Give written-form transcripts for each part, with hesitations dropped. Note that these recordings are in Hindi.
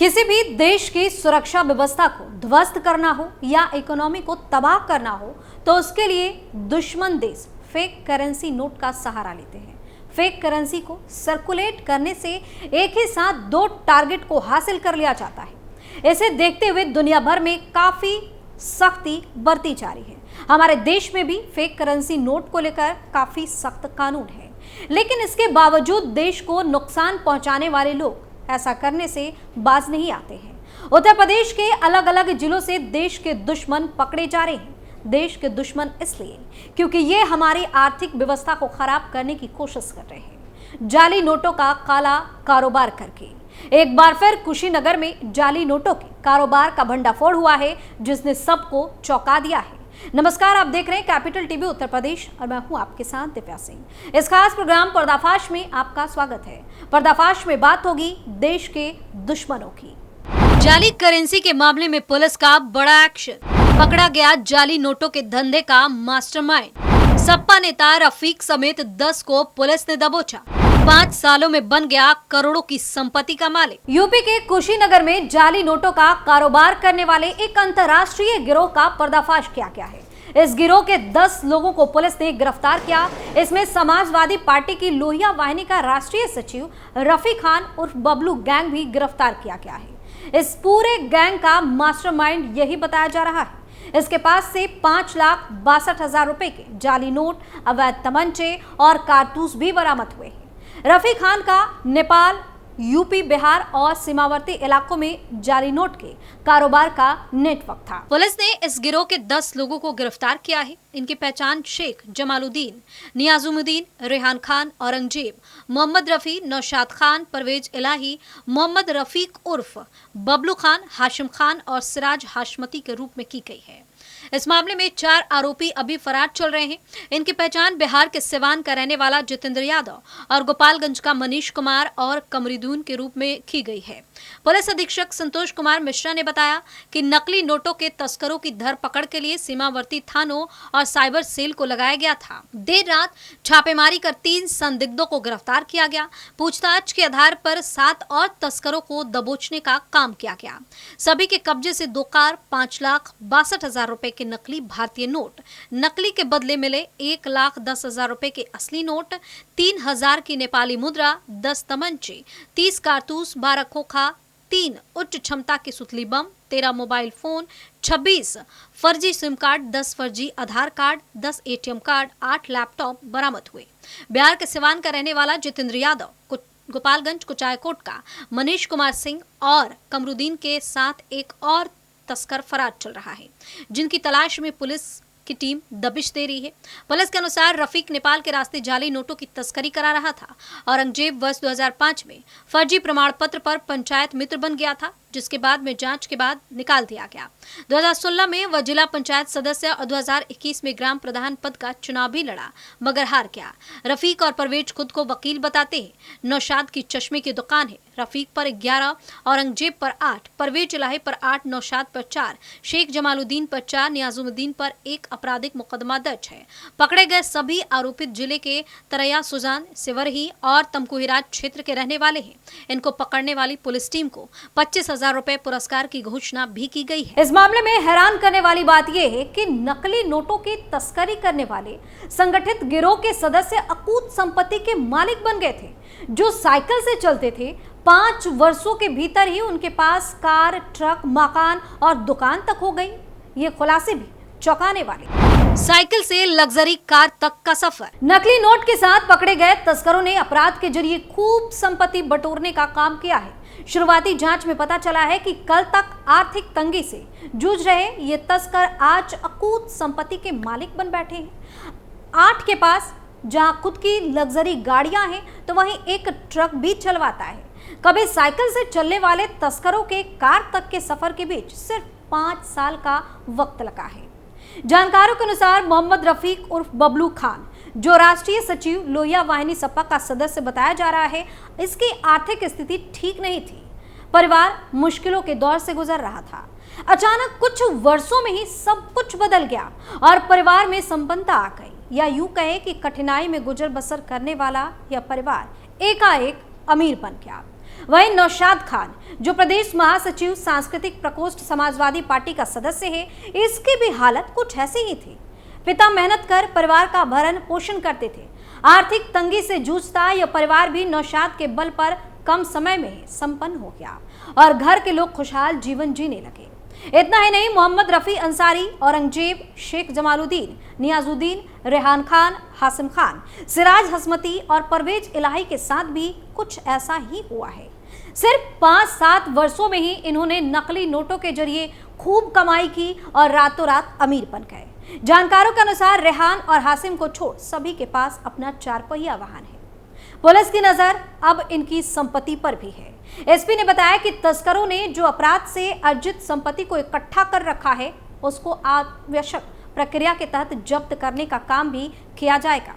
किसी भी देश की सुरक्षा व्यवस्था को ध्वस्त करना हो या इकोनॉमी को तबाह करना हो तो उसके लिए दुश्मन देश फेक करेंसी नोट का सहारा लेते हैं। फेक करेंसी को सर्कुलेट करने से एक ही साथ दो टारगेट को हासिल कर लिया जाता है। इसे देखते हुए दुनिया भर में काफी सख्ती बरती जा रही है। हमारे देश में भी फेक करेंसी नोट को लेकर काफी सख्त कानून है, लेकिन इसके बावजूद देश को नुकसान पहुंचाने वाले लोग ऐसा करने से बाज नहीं आते हैं। उत्तर प्रदेश के अलग अलग जिलों से देश के दुश्मन पकड़े जा रहे हैं। देश के दुश्मन इसलिए क्योंकि ये हमारी आर्थिक व्यवस्था को खराब करने की कोशिश कर रहे हैं, जाली नोटों का काला कारोबार करके। एक बार फिर कुशीनगर में जाली नोटों के कारोबार का भंडाफोड़ हुआ है, जिसने सबको चौंका दिया है। नमस्कार, आप देख रहे हैं कैपिटल टीवी उत्तर प्रदेश और मैं हूं आपके साथ दिव्या सिंह। इस खास प्रोग्राम पर्दाफाश में आपका स्वागत है। पर्दाफाश में बात होगी देश के दुश्मनों की। जाली करेंसी के मामले में पुलिस का बड़ा एक्शन। पकड़ा गया जाली नोटों के धंधे का मास्टरमाइंड। सपा नेता रफीक समेत 10 को पुलिस ने दबोचा। 5 सालों में बन गया करोड़ों की संपत्ति का मालिक। यूपी के कुशीनगर में जाली नोटों का कारोबार करने वाले एक अंतर्राष्ट्रीय गिरोह का पर्दाफाश किया गया है। इस गिरोह के 10 लोगों को पुलिस ने गिरफ्तार किया। इसमें समाजवादी पार्टी की लोहिया वाहिनी का राष्ट्रीय सचिव रफी खान उर्फ बबलू गैंग भी गिरफ्तार किया गया है। इस पूरे गैंग का मास्टरमाइंड यही बताया जा रहा है। इसके पास से 5,62,000 रुपए के जाली नोट, अवैध तमंचे और कारतूस भी बरामद हुए हैं। रफी खान का नेपाल, यूपी, बिहार और सीमावर्ती इलाकों में जाली नोट के कारोबार का नेटवर्क था। पुलिस ने इस गिरोह के 10 लोगों को गिरफ्तार किया है। इनकी पहचान शेख जमालुद्दीन, नियाजुमुद्दीन, रेहान खान, औरंगजेब, मोहम्मद रफी, नौशाद खान, परवेज इलाही, मोहम्मद रफीक उर्फ बबलू खान, हाशिम खान और सिराज हाशमती के रूप में की गई है। इस मामले में 4 आरोपी अभी फरार चल रहे हैं। इनकी पहचान बिहार के सिवान का रहने वाला जितेंद्र यादव और गोपालगंज का मनीष कुमार और कमरुद्दीन के रूप में की गई है। पुलिस अधीक्षक संतोष कुमार मिश्रा ने बताया कि नकली नोटों के तस्करों की धरपकड़ के लिए सीमावर्ती थानों और साइबर सेल को लगाया गया था। देर रात छापेमारी कर 3 संदिग्धों को गिरफ्तार किया गया। पूछताछ के आधार पर 7 और तस्करों को दबोचने का काम किया गया। सभी के कब्जे से 2 कार, 5,62,000 रुपए के नकली भारतीय नोट, नकली के बदले मिले 1,10,000 रुपए के असली नोट, 3,000 की नेपाली मुद्रा, 10 तमंचे, 30 कारतूस, 12 खोखा, 3 उच्च क्षमता के सुतली बम, 13 मोबाइल फोन, 26 फर्जी सिम कार्ड, 10 फर्जी आधार कार्ड, 10 एटीएम कार्ड, 8 लैपटॉप बरामद हुए। बिहार के सिवान का रहने वाला जितेंद्र यादव, गोपालगंज कुचायकोट का मनीष कुमार सिंह और कमरुद्दीन के साथ एक और तस्कर फरार चल रहा है, जिनकी तलाश में पुलिस की टीम दबिश दे रही है। पुलिस के अनुसार रफीक नेपाल के रास्ते जाली नोटों की तस्करी करा रहा था। औरंगजेब वर्ष 2005 में फर्जी प्रमाण पत्र पर पंचायत मित्र बन गया था, जिसके बाद में जांच के बाद निकाल दिया गया। 2016 में वह जिला पंचायत सदस्य और 2021 में ग्राम प्रधान पद का चुनाव भी लड़ा, मगर हार गया। रफीक और परवेज खुद को वकील बताते हैं। नौशाद की चश्मे की दुकान है। रफीक पर 11, औरंगजेब पर 8, परवेज इलाही पर 8, नौशाद पर 4, शेख जमालुद्दीन पर 4, नियाजुमुद्दीन पर 1 आपराधिक मुकदमा दर्ज है। पकड़े गए सभी आरोपित जिले के तरैया, सुजान, सिवरही और तमकुहीराज क्षेत्र के रहने वाले हैं। इनको पकड़ने वाली पुलिस टीम को 25,000 रुपए पुरस्कार की घोषणा भी की गई है। इस मामले में हैरान करने वाली बात यह है कि नकली नोटों की तस्करी करने वाले संगठित गिरोह के सदस्य अकूत संपत्ति के मालिक बन गए थे, जो साइकिल से चलते थे। 5 वर्षों के भीतर ही उनके पास कार, ट्रक, मकान और दुकान तक हो गई। ये खुलासे भी चौंकाने वाले। साइकिल से लग्जरी कार तक का सफर। नकली नोट के साथ पकड़े गए तस्करों ने अपराध के जरिए खूब संपत्ति बटोरने का काम किया है। शुरुआती जांच में पता चला है कि कल तक आर्थिक तंगी से जूझ रहे ये तस्कर आज अकूत संपत्ति के मालिक बन बैठे हैं। 8 के पास जहां खुद की लग्जरी गाड़ियां हैं, तो वहीं एक ट्रक भी चलवाता है। कभी साइकिल से चलने वाले तस्करों के कार तक के सफर के बीच सिर्फ 5 साल का वक्त लगा है। जानकारों के अनुसार मोहम्मद रफीक उर्फ बबलू खान, जो राष्ट्रीय सचिव लोहिया वाहिनी सपा का सदस्य बताया जा रहा है, इसकी आर्थिक स्थिति ठीक नहीं थी। परिवार मुश्किलों के दौर से गुजर रहा था। अचानक कुछ वर्षों में ही सब कुछ बदल गया और परिवार में संपन्नता आ गई, या यूं कहें कि कठिनाई में गुजर बसर करने वाला यह परिवार एकाएक अमीर बन गया। वहीं नौशाद खान, जो प्रदेश महासचिव सांस्कृतिक प्रकोष्ठ समाजवादी पार्टी का सदस्य है, इसकी भी हालत कुछ ऐसी ही थी। पिता मेहनत कर परिवार का भरण पोषण करते थे। आर्थिक तंगी से जूझता यह परिवार भी नौशाद के बल पर कम समय में ही संपन्न हो गया और घर के लोग खुशहाल जीवन जीने लगे। इतना ही नहीं, मोहम्मद रफी अंसारी, औरंगजेब, शेख जमालुद्दीन, नियाजुद्दीन, रेहान खान, हासिम खान, सिराज हसमती और परवेज इलाही के साथ भी कुछ ऐसा ही हुआ है। सिर्फ 5-7 वर्षों में ही इन्होंने नकली नोटों के जरिए खूब कमाई की और रातों रात अमीर बन गए। जानकारों के अनुसार रेहान और हासिम को छोड़ सभी के पास अपना 4 पहिया वाहन है। पुलिस की नजर अब इनकी संपत्ति पर भी है। एसपी ने बताया कि तस्करों ने जो अपराध से अर्जित संपत्ति को इकट्ठा कर रखा है, उसको आवश्यक प्रक्रिया के तहत जब्त करने का काम भी किया जाएगा।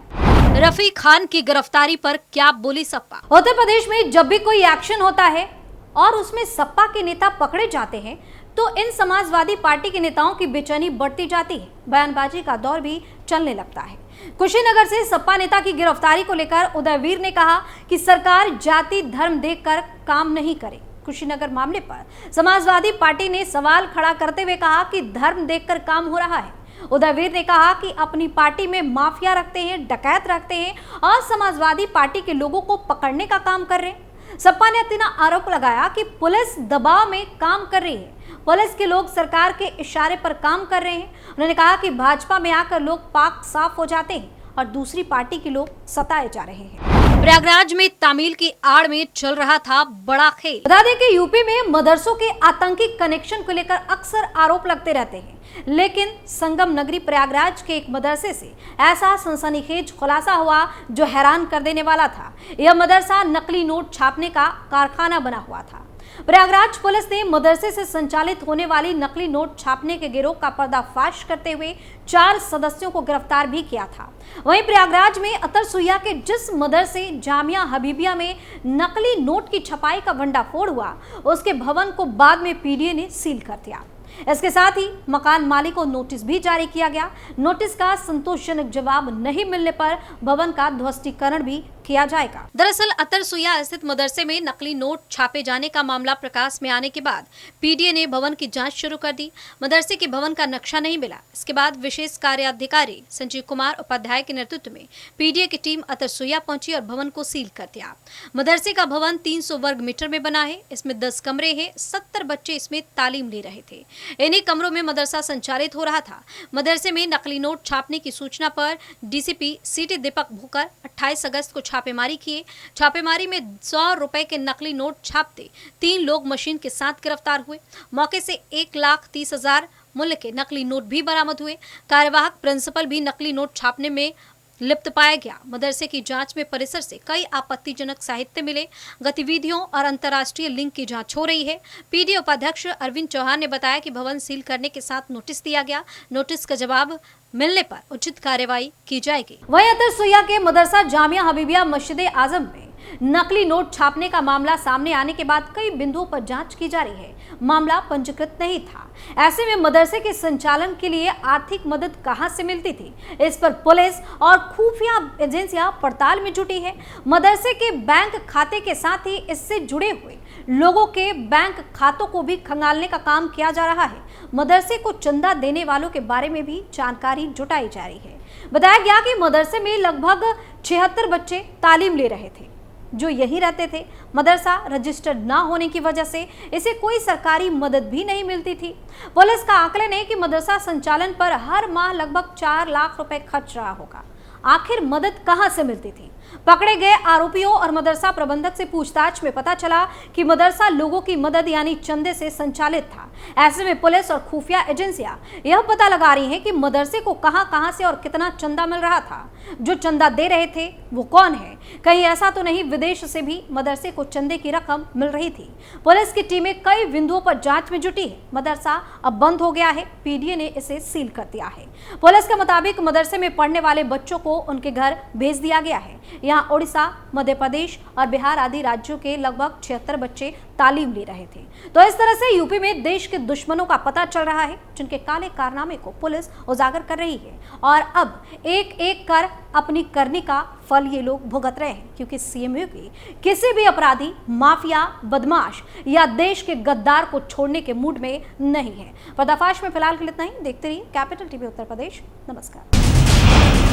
रफी खान की गिरफ्तारी पर क्या बोली सपा? उत्तर प्रदेश में जब भी कोई एक्शन होता है और उसमें सपा के नेता पकड़े जाते हैं तो इन समाजवादी पार्टी के नेताओं की बेचैनी बढ़ती जाती है। बयानबाजी का दौर भी चलने लगता है। कुशीनगर से सपा नेता की गिरफ्तारी को लेकर उदयवीर ने कहा कि सरकार जाति धर्म देखकर काम नहीं करे। कुशीनगर मामले पर समाजवादी पार्टी ने सवाल खड़ा करते हुए कहा कि धर्म देखकर काम हो रहा है। उदयवीर ने कहा कि अपनी पार्टी में माफिया रखते हैं, डकैत रखते हैं और समाजवादी पार्टी के लोगों को पकड़ने का काम कर रहे हैं। सपा ने अपना आरोप लगाया कि पुलिस दबाव में काम कर रही है, पुलिस के लोग सरकार के इशारे पर काम कर रहे हैं। उन्होंने कहा कि भाजपा में आकर लोग पाक साफ हो जाते हैं और दूसरी पार्टी के लोग सताए जा रहे हैं। प्रयागराज में तामील की आड़ में चल रहा था बड़ा खेल। बता दें कि यूपी में मदरसों के आतंकी कनेक्शन को लेकर अक्सर आरोप लगते रहते हैं, लेकिन संगम नगरी प्रयागराज के एक मदरसे से ऐसा सनसनीखेज खुलासा हुआ जो हैरान कर देने वाला था। यह मदरसा नकली नोट छापने का कारखाना बना हुआ था। प्रयागराज पुलिस ने मदरसे से संचालित होने वाली नकली नोट छापने के गिरोह का पर्दाफाश करते हुए 4 सदस्यों को गिरफ्तार भी किया था। वहीं प्रयागराज में अतर सुइया के जिस मदरसे जामिया हबीबिया में नकली नोट की छपाई का भंडाफोड़ हुआ, उसके भवन को बाद में पीडीए ने सील कर दिया। इसके साथ ही मकान मालिक को नोटिस भी जारी किया गया। नोटिस का संतोषजनक जवाब नहीं मिलने पर भवन का ध्वस्तीकरण भी किया जाएगा। दरअसल अतर सुइया स्थित मदरसे में नकली नोट छापे जाने का मामला प्रकाश में आने के बाद पीडीए ने भवन की जांच शुरू कर दी। मदरसे के भवन का नक्शा नहीं मिला। इसके बाद विशेष कार्याधिकारी संजीव कुमार उपाध्याय के नेतृत्व में पीडीए की टीम अतर सुइया पहुंची और भवन को सील कर दिया। मदरसे का भवन 300 वर्ग मीटर में बना है। इसमें 10 कमरे हैं। 70 बच्चे इसमें तालीम ले रहे थे। इन्हीं कमरों में मदरसा संचालित हो रहा था। मदरसे में नकली नोट छापने की सूचना पर डीसीपी सिटी दीपक भूकर 28 अगस्त को छापेमारी किए। छापेमारी में 100 रुपए के नकली नोट छापते 3 लोग मशीन के साथ गिरफ्तार हुए। मौके से 1,30,000 मूल्य के नकली नोट भी बरामद हुए। कार्यवाहक प्रिंसिपल भी नकली नोट छापने में लिप्त पाया गया। मदरसे की जांच में परिसर से कई आपत्तिजनक साहित्य मिले। गतिविधियों और अंतर्राष्ट्रीय लिंक की जांच हो रही है। पीडीए उपाध्यक्ष अरविंद चौहान ने बताया कि भवन सील करने के साथ नोटिस दिया गया। नोटिस का जवाब मिलने पर उचित कार्रवाई की जाएगी। वहीं अतर सुइया के मदरसा जामिया हबीबिया मस्जिद आजम में नकली नोट छापने का मामला सामने आने के बाद कई बिंदुओं पर जांच की जा रही है। मामला पंजीकृत नहीं था। ऐसे में मदरसे के संचालन के लिए आर्थिक मदद कहां से मिलती थी, इस पर पुलिस और खुफिया एजेंसियां पड़ताल में जुटी है। मदरसे के बैंक खाते के साथ ही इससे जुड़े हुए लोगों के बैंक खातों को भी खंगालने का काम किया जा रहा है। मदरसे को चंदा देने वालों के बारे में भी जानकारी जुटाई जा रही है। बताया गया कि मदरसे में लगभग 76 बच्चे तालीम ले रहे थे जो यहीं रहते थे। मदरसा रजिस्टर्ड ना होने की वजह से इसे कोई सरकारी मदद भी नहीं मिलती थी। पुलिस का आकलन है कि मदरसा संचालन पर हर माह लगभग 4 लाख रुपए खर्च रहा होगा। आखिर मदद कहां से मिलती थी? पकड़े गए आरोपियों और मदरसा प्रबंधक से पूछताछ में पता चला कि मदरसा लोगों की मदद यानी चंदे से संचालित था। ऐसे में पुलिस और खुफिया एजेंसियां यह पता लगा रही हैं कि मदरसे को कहां से और कितना चंदा मिल रहा था। जो चंदा दे रहे थे वो कौन है? कहीं ऐसा तो नहीं विदेश से भी मदरसे को चंदे की रकम मिल रही थी? पुलिस की टीमें कई बिंदुओं पर जांच में जुटी है। मदरसा अब बंद हो गया है। पीडीए ने इसे सील कर दिया है। पुलिस के मुताबिक मदरसे में पढ़ने वाले बच्चों को को उनके घर भेज दिया गया है। यहाँ उड़ीसा, मध्य प्रदेश और बिहार आदि राज्यों के लगभग 76 बच्चे तालीम ले रहे थे। तो इस तरह से यूपी में देश के दुश्मनों का पता चल रहा है, जिनके काले कारनामे को पुलिस उजागर कर रही है और अब एक एक कर अपनी करनी का फल ये लोग भुगत रहे हैं, क्योंकि सीएम योगी किसी भी अपराधी, माफिया, बदमाश या देश के गद्दार को छोड़ने के मूड में नहीं है। पर्दाफाश में फिलहाल के लिए इतना ही। देखते रहिए कैपिटल टीवी उत्तर प्रदेश। नमस्कार।